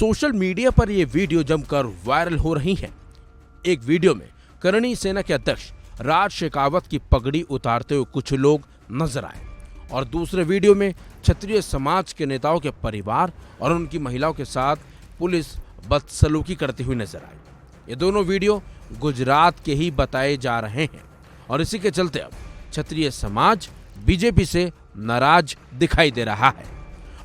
Social media पर ये video जमकर वायरल हो रही है। एक वीडियो में करणी सेना के अध्यक्ष राज शेखावत की पगड़ी उतारते हुए कुछ लोग नजर आए और दूसरे वीडियो में क्षत्रिय समाज के नेताओं के परिवार और उनकी महिलाओं के साथ पुलिस बदसलूकी करती हुई नजर आई। ये दोनों वीडियो गुजरात के ही बताए जा रहे हैं और इसी के चलते अब क्षत्रिय समाज बीजेपी से नाराज दिखाई दे रहा है।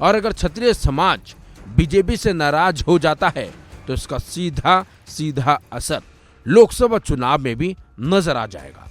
और अगर क्षत्रिय समाज बीजेपी से नाराज हो जाता है तो इसका सीधा सीधा असर लोकसभा चुनाव में भी नजर आ जाएगा,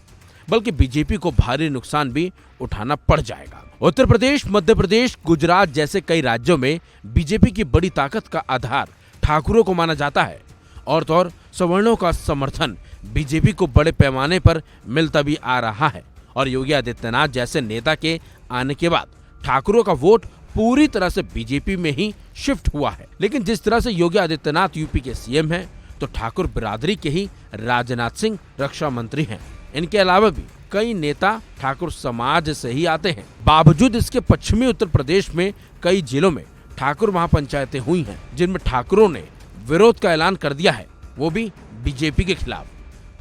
बल्कि बीजेपी को भारी नुकसान भी उठाना पड़ जाएगा। उत्तर प्रदेश, मध्य प्रदेश, गुजरात जैसे कई राज्यों में बीजेपी की बड़ी ताकत का आधार ठाकुरों को माना जाता है और तो और सवर्णों का समर्थन बीजेपी को बड़े पैमाने पर मिलता भी आ रहा है। और योगी आदित्यनाथ जैसे नेता के आने के बाद ठाकुरों का वोट पूरी तरह से बीजेपी में ही शिफ्ट हुआ है। लेकिन जिस तरह से योगी आदित्यनाथ यूपी के सीएम हैं, तो ठाकुर बिरादरी के ही राजनाथ सिंह रक्षा मंत्री हैं। इनके अलावा भी कई नेता ठाकुर समाज से ही आते हैं। बावजूद इसके पश्चिमी उत्तर प्रदेश में कई जिलों में ठाकुर महापंचायतें हुई हैं, जिनमें ठाकुरों ने विरोध का ऐलान कर दिया है, वो भी बीजेपी के खिलाफ।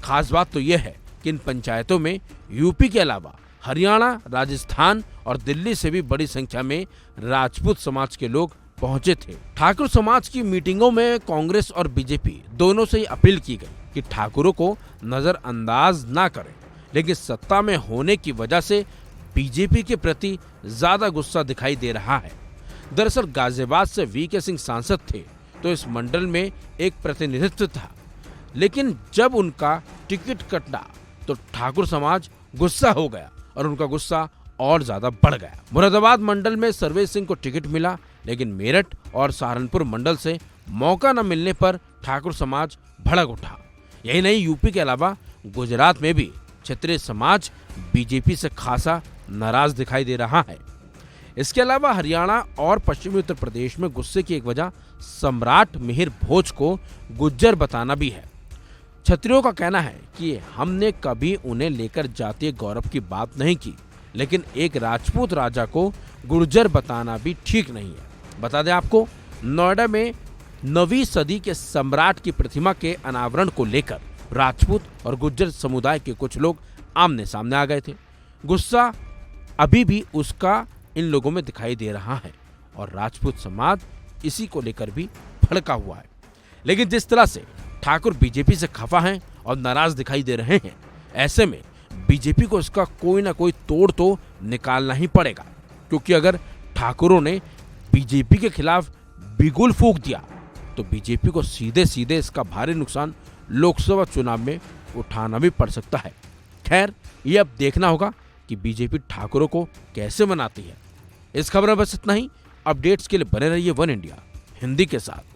खास बात तो यह है कि इन पंचायतों में यूपी के अलावा हरियाणा, राजस्थान और दिल्ली से भी बड़ी संख्या में राजपूत समाज के लोग पहुंचे थे। ठाकुर समाज की मीटिंगों में कांग्रेस और बीजेपी दोनों से ही अपील की गई कि ठाकुरों को नजरअंदाज ना करें, लेकिन सत्ता में होने की वजह से बीजेपी के प्रति ज्यादा गुस्सा दिखाई दे रहा है। दरअसल गाजियाबाद से वीके सिंह सांसद थे, तो इस मंडल में एक प्रतिनिधित्व था, लेकिन जब उनका टिकट कटा तो ठाकुर समाज गुस्सा हो गया और उनका गुस्सा और ज्यादा बढ़ गया। मुरादाबाद मंडल में सर्वेश सिंह को टिकट मिला, लेकिन मेरठ और सहारनपुर मंडल से मौका न मिलने पर ठाकुर समाज भड़क उठा। यही नहीं, यूपी के अलावा गुजरात में भी क्षत्रिय समाज बीजेपी से खासा नाराज दिखाई दे रहा है। इसके अलावा हरियाणा और पश्चिमी उत्तर प्रदेश में गुस्से की एक वजह सम्राट मिहिर भोज को गुज्जर बताना भी है। क्षत्रियों का कहना है कि हमने कभी उन्हें लेकर जातीय गौरव की बात नहीं की, लेकिन एक राजपूत राजा को गुर्जर बताना भी ठीक नहीं है। बता दें आपको, नोएडा में 9वीं सदी के सम्राट की प्रतिमा के अनावरण को लेकर राजपूत और गुर्जर समुदाय के कुछ लोग आमने सामने आ गए थे। गुस्सा अभी भी उसका इन लोगों में दिखाई दे रहा है और राजपूत समाज इसी को लेकर भी भड़का हुआ है। लेकिन जिस तरह से ठाकुर बीजेपी से खफा हैं और नाराज दिखाई दे रहे हैं, ऐसे में बीजेपी को इसका कोई ना कोई तोड़ तो निकालना ही पड़ेगा, क्योंकि अगर ठाकुरों ने बीजेपी के खिलाफ बिगुल फूंक दिया तो बीजेपी को सीधे सीधे इसका भारी नुकसान लोकसभा चुनाव में उठाना भी पड़ सकता है। खैर, ये अब देखना होगा कि बीजेपी ठाकुरों को कैसे मनाती है। इस खबर में बस इतना ही। अपडेट्स के लिए बने रहिए वन इंडिया हिंदी के साथ।